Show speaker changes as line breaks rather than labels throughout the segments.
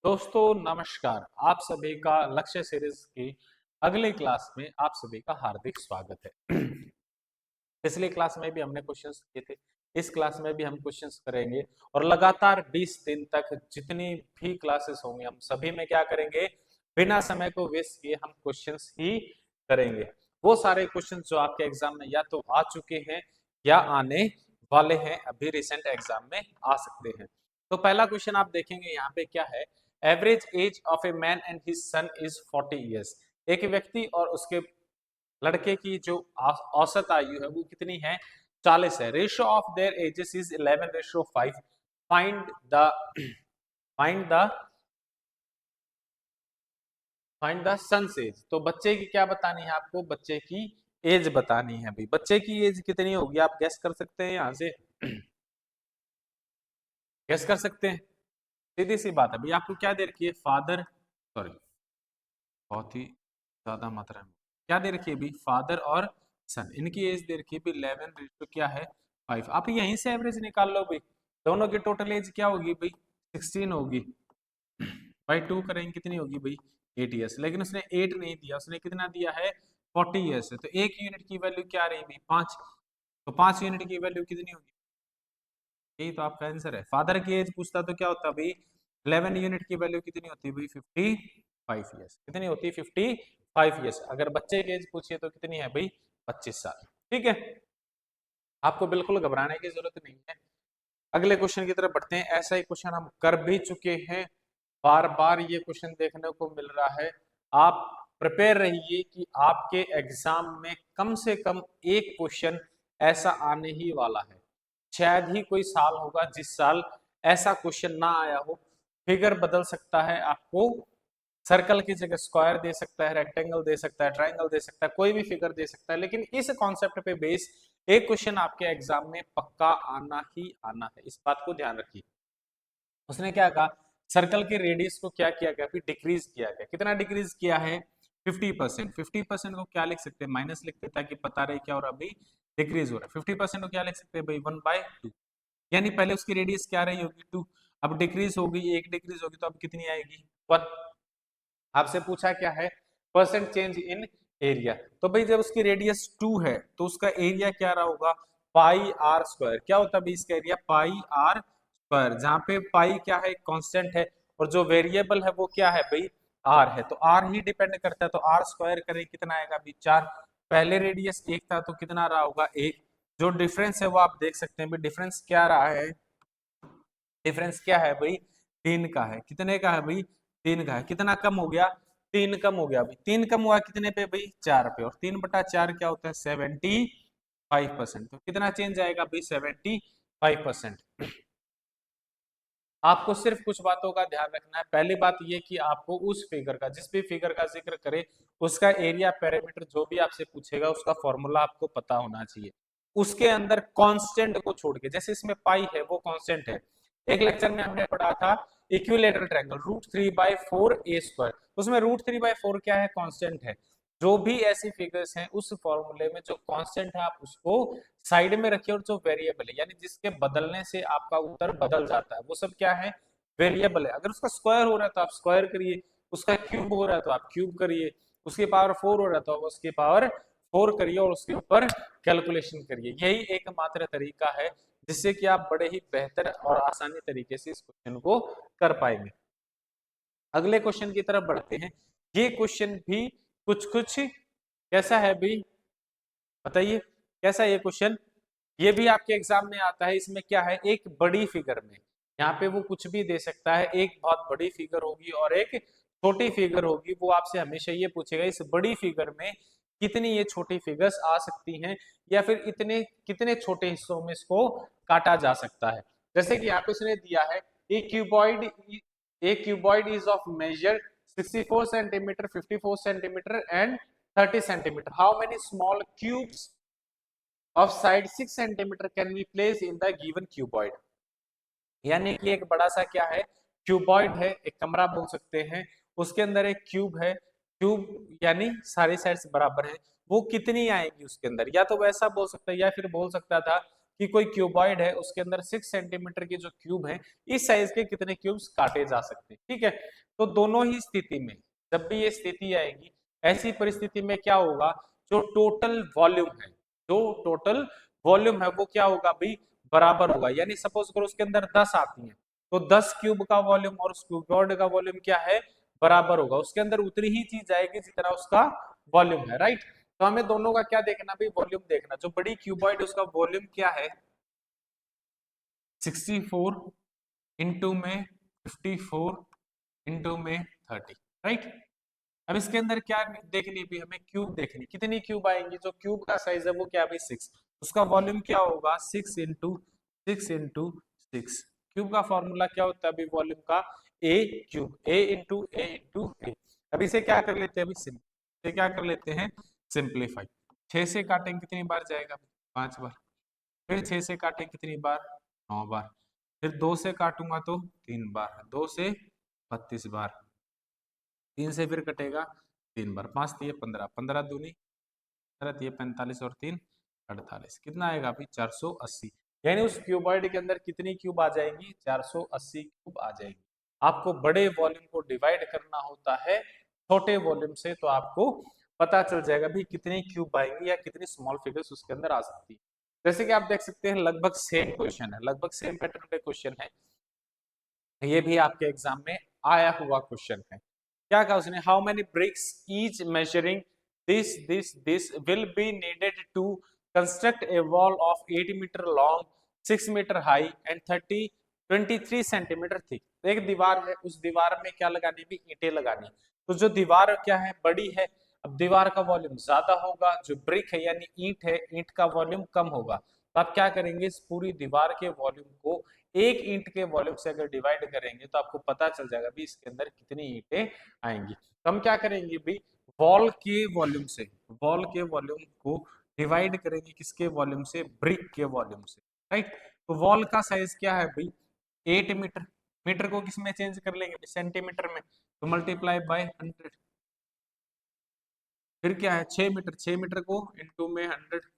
दोस्तों नमस्कार। आप सभी का लक्ष्य सीरीज की अगली क्लास में आप सभी का हार्दिक स्वागत है। पिछली क्लास में भी हमने क्वेश्चंस किए थे, इस क्लास में भी हम क्वेश्चंस करेंगे और लगातार 20 दिन तक जितनी भी क्लासेस होंगी हम सभी में क्या करेंगे, बिना समय को वेस्ट किए हम क्वेश्चंस ही करेंगे। वो सारे क्वेश्चंस जो आपके एग्जाम में या तो आ चुके हैं या आने वाले हैं, अभी रिसेंट एग्जाम में आ सकते हैं। तो पहला क्वेश्चन आप देखेंगे यहाँ पे क्या है, average age of a man and his son is 40 years. एक व्यक्ति और उसके लड़के की जो औसत आयु है वो कितनी है, 40 है। Ratio of their ages is 11:5। Find the find the find the sons age. तो बच्चे की क्या बतानी है आपको, बच्चे की एज बतानी है। भाई बच्चे की एज कितनी होगी आप गेस कर सकते हैं, यहाँ से गेस कर सकते हैं। सीधी सी बात है भाई, आपको क्या दे रखी है, फादर, सॉरी बहुत ही ज्यादा मात्रा में क्या दे रखी है भाई, फादर और सन, इनकी एज दे रखी है भाई 11 क्या है 5। आप यहीं से एवरेज निकाल लो भाई, दोनों की टोटल एज क्या होगी भाई 16 होगी, बाई 2 करेंगे कितनी होगी भाई 8 ईयर्स। लेकिन उसने 8 नहीं दिया, उसने कितना दिया है 40 ईयर्स है। तो एक यूनिट की वैल्यू क्या रही भाई 5, तो 5 यूनिट की वैल्यू कितनी होगी, यही तो आपका आंसर है। फादर की एज पूछता तो क्या होता भाई, 11 यूनिट की वैल्यू कितनी होती है भाई 55 ईयर्स। कितनी होती है 55 ईयर्स। अगर बच्चे की एज पूछिए तो कितनी है भाई 25 साल। ठीक है, आपको बिल्कुल घबराने की जरूरत नहीं है। अगले क्वेश्चन की तरफ बढ़ते हैं। ऐसा ही क्वेश्चन हम कर भी चुके हैं, बार बार ये क्वेश्चन देखने को मिल रहा है। आप प्रिपेयर रहिए कि आपके एग्जाम में कम से कम एक क्वेश्चन ऐसा आने ही वाला है। शायद ही कोई साल होगा जिस साल ऐसा क्वेश्चन ना आया हो। फिगर बदल सकता है, आपको सर्कल की जगह स्क्वायर दे सकता है, रेक्टेंगल दे सकता है, ट्राइंगल दे सकता है, कोई भी फिगर दे सकता है, लेकिन इस कॉन्सेप्ट पे बेस एक क्वेश्चन आपके एग्जाम में पक्का आना ही आना है, इस बात को ध्यान रखिए। उसने क्या कहा, सर्कल के रेडियस को क्या किया गया, फिर डिक्रीज किया गया। कितना डिक्रीज किया है 50%। 50% को क्या लिख सकते हैं, माइनस लिखते हैं ताकि पता रहे क्या हो रहा है भाई, डिक्रीज हो रहा है। 50% को क्या लिख सकते हैं भाई 1/2, यानी पहले उसकी रेडियस क्या रही होगी 2, अब डिक्रीज होगी, एक डिक्रीज होगी तो अब कितनी आएगी 1। आपसे पूछा क्या है, परसेंट चेंज इन एरिया। तो भाई जब उसकी रेडियस 2 है तो उसका एरिया क्या रहा होगा, पाई आर स्क्वायर। क्या होता है भाई इसका एरिया, पाई आर स्क्वायर, जहां पे पाई क्या है कांस्टेंट है और जो वेरिएबल है वो क्या है भाई आर है। तो आर ही डिपेंड करता है, तो आर स्क्वायर करें कितना आएगा भाई 4। पहले रेडियस 1 था तो कितना रहा होगा 1। जो डिफरेंस है वो आप देख सकते हैं भाई, डिफरेंस क्या रहा है, डिफरेंस क्या है भाई 3 का है। कितने का है भाई 3 का है। कितना कम हो गया, 3 कम हो गया भाई। 3 कम हुआ कितने पे भाई 4 पे, और 3/4 क्या होता है 75%। तो कितना चेंज आएगा भाई 75%। आपको सिर्फ कुछ बातों का ध्यान रखना है। पहली बात ये कि आपको उस फिगर का, जिस भी फिगर का जिक्र करे, उसका एरिया पैरामीटर जो भी आपसे पूछेगा उसका फॉर्मूला आपको पता होना चाहिए। उसके अंदर कांस्टेंट को छोड़ के, जैसे इसमें पाई है वो कांस्टेंट है। एक लेक्चर में हमने पढ़ा था इक्विलेटरल ट्रायंगल √3/4 a², उसमें √3/4 क्या है, कांस्टेंट है। जो भी ऐसी फिगर्स हैं उस फॉर्मूले में जो कांस्टेंट है आप उसको साइड में रखिए, और जो वेरिएबल है यानी जिसके बदलने से आपका उत्तर बदल जाता है वो सब क्या है, वेरिएबल है। अगर उसका स्क्वायर हो रहा है तो आप स्क्वायर करिए, उसका क्यूब हो रहा है तो आप क्यूब करिए, उसकी पावर 4 हो रहा है तो आप उसकी पावर 4 करिए और उसके ऊपर कैलकुलेशन करिए। यही एकमात्र तरीका है जिससे कि आप बड़े ही बेहतर और आसानी तरीके से इस क्वेश्चन को कर पाएंगे। अगले क्वेश्चन की तरफ बढ़ते हैं। ये क्वेश्चन भी कुछ कुछ कैसा है भाई, बताइए कैसा है ये क्वेश्चन। ये भी आपके एग्जाम में आता है। इसमें क्या है, एक बड़ी फिगर में, यहाँ पे वो कुछ भी दे सकता है, एक बहुत बड़ी फिगर होगी और एक छोटी फिगर होगी। वो आपसे हमेशा ये पूछेगा इस बड़ी फिगर में कितनी ये छोटी फिगर्स आ सकती हैं, या फिर इतने कितने छोटे हिस्सों में इसको काटा जा सकता है। जैसे कि यहाँ पे उसने दिया है a cuboid, a cuboid is of measure 64 centimetre, 54 centimetre and 30 centimetre. How many small cubes of side 6 centimeter can be placed in the given cuboid। यानी कि एक बड़ा सा क्या है, क्यूबॉइड है, एक कमरा बोल सकते हैं, उसके अंदर एक क्यूब है। क्यूब यानी सारी साइड्स बराबर है, वो कितनी आएगी उसके अंदर, या तो वैसा बोल सकता है या फिर बोल सकता था कि कोई क्यूबॉइड है, उसके अंदर 6 सेंटीमीटर की जो क्यूब है, इस साइज के कितने क्यूब्स काटे जा सकते हैं। ठीक है, तो दोनों ही स्थिति में जब भी ये स्थिति आएगी, ऐसी परिस्थिति में क्या होगा, जो टोटल वॉल्यूम है, जो टोटल वॉल्यूम है वो क्या होगा भाई, बराबर होगा। यानी सपोज करो उसके अंदर 10 आती है, तो 10 क्यूब का वॉल्यूम और उस क्यूबॉइड का वॉल्यूम क्या है, बराबर होगा। उसके अंदर उतनी ही चीज आएगी जितना उसका वॉल्यूम है, राइट। तो हमें दोनों का क्या देखना भाई, वॉल्यूम देखना। जो बड़ी क्यूबॉइड उसका वॉल्यूम क्या है, 64 इंटू में 54 इंटू में 30, राइट। अब इसके अंदर क्या देखनी भी, हमें क्यूब देखनी, कितनी क्यूब आएंगी। जो क्यूब का साइज है वो क्या है, 6। उसका वॉल्यूम क्या होगा, 6 इंटू 6 क्यूब का फॉर्मूला क्या होता है अभी वॉल्यूम का, ए क्यूब, ए इंटू ए। अब इसे क्या कर लेते हैं अभी, इसे क्या कर लेते हैं, सिंप्लीफाई। 6 से काटेंगे कितनी बार जाएगा, 5 बार। फिर 6 से काटेंगे कितनी बार, 9 बार। फिर 2 से काटूंगा तो 3 बार, 2 से 32 बार। 3 से फिर कटेगा 3 बार, 5 दिए 15, 15 दूनी 15 दिए 45 और 3 48, कितना आएगा अभी 480। यानी उस क्यूबॉइड के अंदर कितनी क्यूब आ जाएंगी, 480 क्यूब आ जाएंगी। आपको बड़े वॉल्यूम को डिवाइड करना होता है छोटे वॉल्यूम से, तो आपको पता चल जाएगा भी कितनी क्यूब आएंगी या कितनी स्मॉल फिगर्स उसके अंदर आ सकती है। जैसे कि आप देख सकते हैं लगभग सेम क्वेश्चन है, लगभग सेम पैटर्न पे क्वेश्चन है, ये भी आपके एग्जाम में आया हुआ क्वेश्चन है। क्या कहा उसने, how many bricks each measuring this will be needed to construct a wall of 8 metre long, 6 metre high and 23 centimetre thick. एक दीवार है, उस दीवार में क्या लगानी भी, ईंटें लगानी। तो जो दीवार क्या है, बड़ी है, अब दीवार का वॉल्यूम ज्यादा होगा, जो ब्रिक है यानी ईंट है, ईंट का वॉल्यूम कम होगा। तो आप क्या करेंगे, इस पूरी दीवार के वॉल्यूम को एक ईंट के वॉल्यूम से अगर डिवाइड करेंगे तो आपको पता चल जाएगा भी इसके अंदर कितनी ईंटें आएंगी। तो हम क्या करेंगे भी, वॉल के वॉल्यूम से, वॉल के वॉल्यूम को डिवाइड करेंगे किसके वॉल्यूम से, ब्रिक के वॉल्यूम से, राइट। तो वॉल का साइज क्या है भाई, 8 मीटर। मीटर को किस में चेंज कर लेंगे, सेंटीमीटर में, तो मल्टीप्लाई बाय 100। फिर क्या है 6 मीटर, 6 मीटर को इंटू में 100,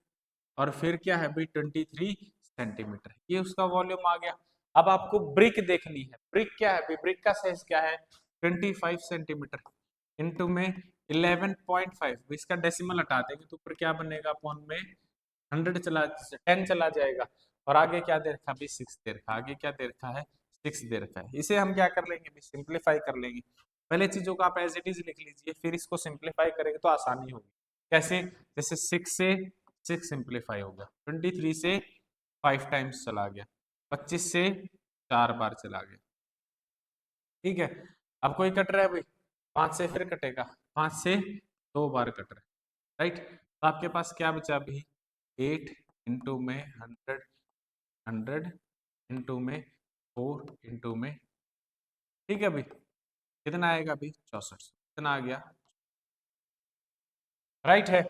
और फिर क्या है भाई 23 सेंटीमीटर, ये उसका वॉल्यूम आ गया। अब आपको ब्रिक देखनी है, ब्रिक क्या है भाई, ब्रिक का साइज क्या है 25 सेंटीमीटर इंटू में 11.5, इसका डेसिमल हटा देंगे तो ऊपर क्या बनेगा, अपॉन में 100 चला, 10 चला जाएगा। और आगे क्या दे रखा है, 6 दे रखा है, आगे क्या दे रखा है, 6 दे रखा है। इसे हम क्या कर लेंगे, सिंप्लीफाई कर लेंगे। पहले चीजों को आप एज इट इज लिख लीजिए, फिर इसको सिंप्लीफाई करेंगे तो आसानी होगी। कैसे, जैसे 6 से 6 सिंप्लीफाई हो गया, 23 से 5 टाइम्स चला गया, 25 से 4 बार चला गया, ठीक है। अब कोई कट रहा है भाई, 5 से फिर कटेगा, 5 से 2 बार कट रहा है, राइट। तो आपके पास क्या बचा अभी, 8 इंटू में 100, 100 इंटू में 4 इंटू में, ठीक है भाई, कितना आएगा अभी 64, कितना आ गया, राइट है।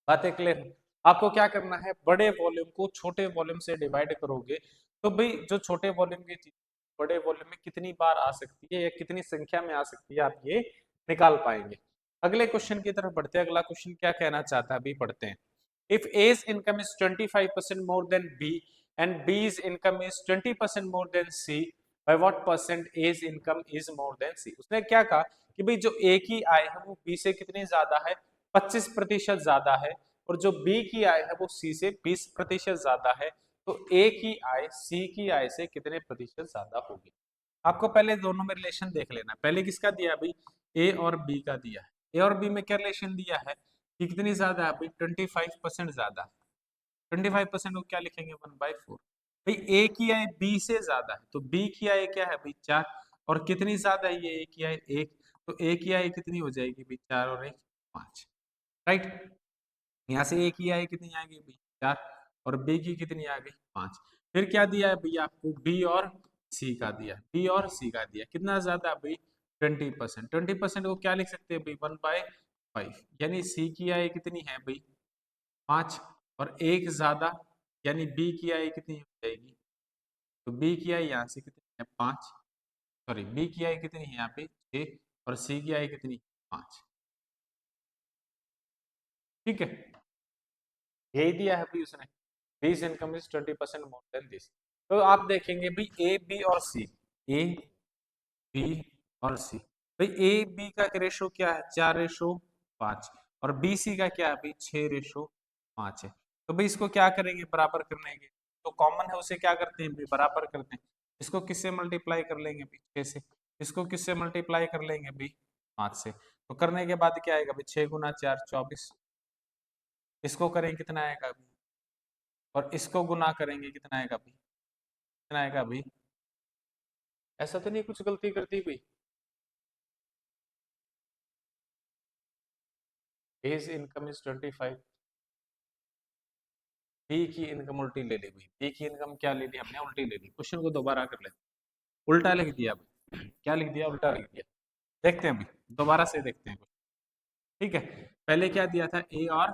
बातें क्लियर। आपको क्या करना है, बड़े वॉल्यूम को छोटे वॉल्यूम से डिवाइड करोगे तो भाई जो छोटे वॉल्यूम की चीज बड़े वॉल्यूम में कितनी बार आ सकती है या कितनी संख्या में आ सकती है, आप ये निकाल पाएंगे। अगले क्वेश्चन की तरफ बढ़ते हैं। अगला क्वेश्चन क्या कहना चाहता है अभी पढ़ते हैं। If A's income is 25% more than B and B's income is 20% more than C, by what percent A's income is more than C? उसने क्या कहा कि भाई जो A की आय है वो B से कितनी ज्यादा है, 25% ज्यादा है, और जो B की आय है वो C से 20% ज्यादा है। तो A की आय C की आय से कितने प्रतिशत ज्यादा होगी। आपको पहले दोनों में रिलेशन देख लेना। पहले किसका दिया अभी, A और B का दिया है। A और B में क्या रिलेशन दिया है कि कितनी ज्यादा है अभी, 25% ज्यादा। 25% को क्या लिखेंगे, 1/4। भाई A की आय B से ज्यादा है, तो B की आय क्या है भाई 4, और कितनी ज्यादा है ये A की आय 1, तो A की आय कितनी हो जाएगी भाई 4 और 1 5, राइट। यहाँ से A की आय कितनी आ गई भाई 4, और B की कितनी आ गई 5। फिर क्या दिया है भैया आपको, B और C का दिया, B और C का दिया, कितना ज्यादा भाई 20%। 20% को क्या लिख सकते हैं भाई 1/5, यानी C की आय कितनी है भाई 5, और एक ज्यादा यानी B की आय कितनी हो जाएगी, तो B की आय यहाँ से कितनी है 5, सॉरी B की आय कितनी है यहाँ पे 6, और C की आय कितनी 5, ठीक है। यही दिया है भाई उसने। This income is 20% more than this. तो आप देखेंगे भाई ए बी और सी, ए बी और सी, भाई ए बी का रेशो क्या है 4:5 और बी सी का क्या है भाई 6:5 है। तो भाई इसको क्या करेंगे बराबर करने के, तो कॉमन है उसे क्या करते हैं भाई बराबर करते हैं। इसको किससे मल्टीप्लाई कर लेंगे भाई 6 से, इसको किससे मल्टीप्लाई कर लेंगे भाई 5 से। तो करने के बाद क्या आएगा भाई 6 × 4 24, इसको करेंगे कितना आएगा भाई, और इसको गुना करेंगे कितना आएगा भाई, कितना आएगा भाई। ऐसा तो नहीं कुछ गलती करती भाई, हिज इनकम इज 25, बी की इनकम उल्टी ले ली भाई, बी की इनकम क्या ले ली हमने उल्टी ले ली। क्वेश्चन को दोबारा कर लेते, उल्टा लिख दिया भाई, क्या लिख दिया उल्टा लिख दिया। देखते हैं भाई दोबारा से देखते हैं, ठीक है। पहले क्या दिया था ए और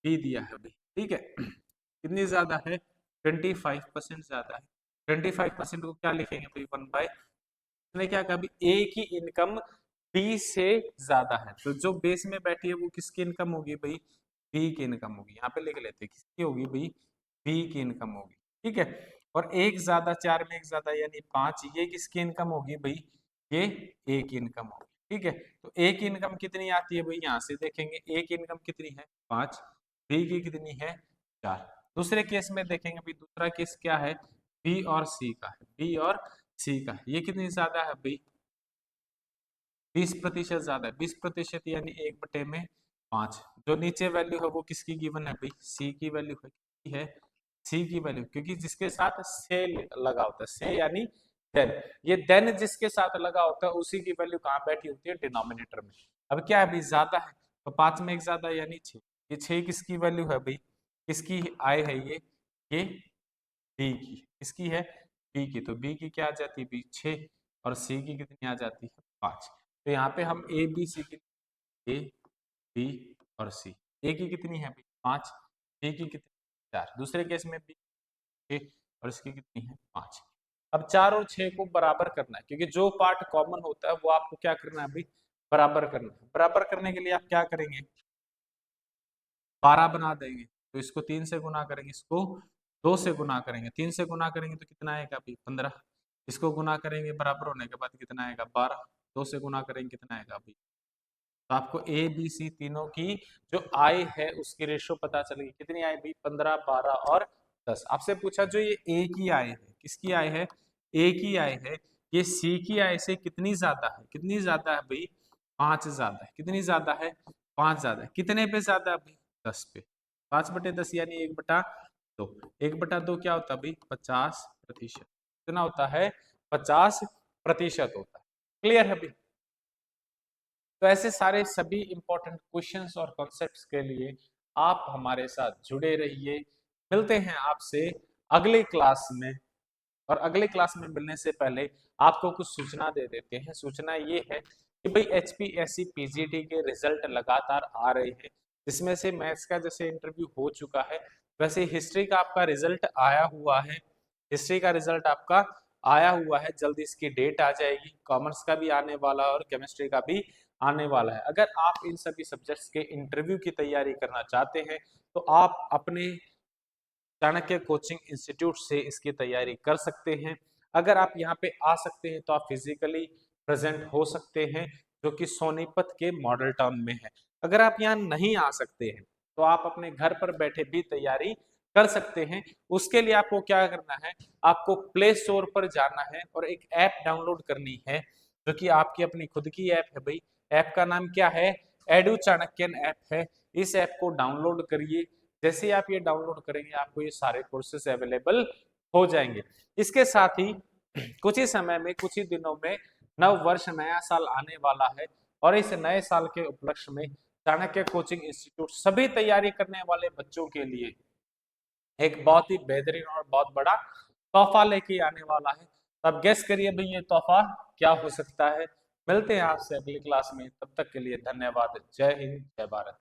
बी दिया है भाई, ठीक है। कितनी ज्यादा है 25% ज्यादा है, 25% को क्या लिखेंगे भाई 1/, इसने क्या कहा ए की इनकम बी से ज्यादा है, तो जो बेस में बैठी है वो किसकी इनकम होगी भाई, बी की इनकम होगी। यहाँ पे लिख लेते हैं किसकी होगी भाई, बी की इनकम होगी, ठीक है। और एक ज्यादा 4 में एक ज्यादा यानी 5, ये किसकी इनकम होगी भाई, ये ए की इनकम होगी, ठीक है। तो ए की इनकम कितनी आती है भाई, यहाँ से देखेंगे ए की इनकम कितनी है 5, बी की कितनी है 4। दूसरे केस में देखेंगे भाई, दूसरा केस क्या है बी और सी का है, बी और सी का, ये कितनी ज्यादा है भाई 20% ज्यादा है, 20% यानी 1/5। जो नीचे वैल्यू है वो किसकी गिवन है भाई, सी की वैल्यू है, सी की वैल्यू, क्योंकि जिसके साथ से लगा होता है, से यानी देन, ये देन जिसके साथ लगा होता है उसी की वैल्यू कहाँ बैठी होती है डिनोमिनेटर में। अब क्या है भाई ज्यादा है, तो 5 में एक ज्यादा यानी 6, ये 6 किसकी वैल्यू है भाई, किसकी आय है ये बी की, किसकी है बी की, तो बी की क्या आ जाती है बी 6 और सी की कितनी आ जाती है 5। तो यहाँ पे हम ए बी सी की, ए बी और सी, ए की कितनी है 5, बी की कितनी 4, दूसरे केस में बी 6 और इसकी कितनी है 5। अब 4 और 6 को बराबर करना है, क्योंकि जो पार्ट कॉमन होता है वो आपको क्या करना है भाई बराबर करना है। बराबर करने के लिए आप क्या करेंगे 12 बना देंगे, तो इसको 3 से गुना करेंगे, इसको 2 से गुना करेंगे, 3 से गुना करेंगे तो कितना आएगा भाई 15, इसको गुना करेंगे बराबर होने के बाद कितना आएगा 12, 2 से गुना करेंगे कितना आएगा भाई। तो आपको ए बी सी तीनों की जो आय है उसकी रेशो पता चलेगी, कितनी आय भाई 15 12 और 10। आपसे पूछा जो ये ए की आय है, किसकी आय है ए की आय है, ये सी की आय से कितनी ज्यादा है, कितनी ज्यादा है भाई 5 ज्यादा है, कितनी ज्यादा है 5 ज्यादा है, कितने पे ज्यादा है भाई 10 पे, 5/10 यानी 1/2, 1/2 क्या होता है भाई 50%, कितना होता है 50% होता है। क्लियर है भाई। तो ऐसे सारे सभी इंपॉर्टेंट क्वेश्चंस और कॉन्सेप्ट्स के लिए आप हमारे साथ जुड़े रहिए। मिलते हैं आपसे अगली क्लास में, और अगले क्लास में मिलने से पहले आपको कुछ सूचना दे देते हैं। सूचना ये है कि भाई HPSC PGT के रिजल्ट लगातार आ रहे हैं, जिसमें से मैथ्स का जैसे इंटरव्यू हो चुका है, वैसे हिस्ट्री का आपका रिजल्ट आया हुआ है, हिस्ट्री का रिजल्ट आपका आया हुआ है, जल्दी इसकी डेट आ जाएगी। कॉमर्स का भी आने वाला है और केमिस्ट्री का भी आने वाला है। अगर आप इन सभी सब्जेक्ट्स के इंटरव्यू की तैयारी करना चाहते हैं तो आप अपने चाणक्य कोचिंग इंस्टीट्यूट से इसकी तैयारी कर सकते हैं। अगर आप यहाँ पे आ सकते हैं तो आप फिजिकली प्रेजेंट हो सकते हैं, जो कि सोनीपत के मॉडल टाउन में है। अगर आप यहाँ नहीं आ सकते हैं तो आप अपने घर पर बैठे भी तैयारी कर सकते हैं। उसके लिए आपको क्या करना है, आपको प्ले स्टोर पर जाना है और एक ऐप डाउनलोड करनी है, जो कि आपकी अपनी खुद की ऐप है भाई। ऐप का नाम क्या है, एडू चाणक्यन ऐप है। इस ऐप को डाउनलोड करिए, जैसे ही आप ये डाउनलोड करेंगे आपको ये सारे कोर्सेज अवेलेबल हो जाएंगे। इसके साथ ही कुछ ही समय में, कुछ ही दिनों में नव वर्ष नया साल आने वाला है, और इस नए साल के उपलक्ष्य में चाणक्य कोचिंग इंस्टीट्यूट सभी तैयारी करने वाले बच्चों के लिए एक बहुत ही बेहतरीन और बहुत बड़ा तोहफा लेके आने वाला है। तब गेस करिए भाई ये तोहफा क्या हो सकता है। मिलते हैं आपसे अगली क्लास में, तब तक के लिए धन्यवाद। जय हिंद, जय भारत।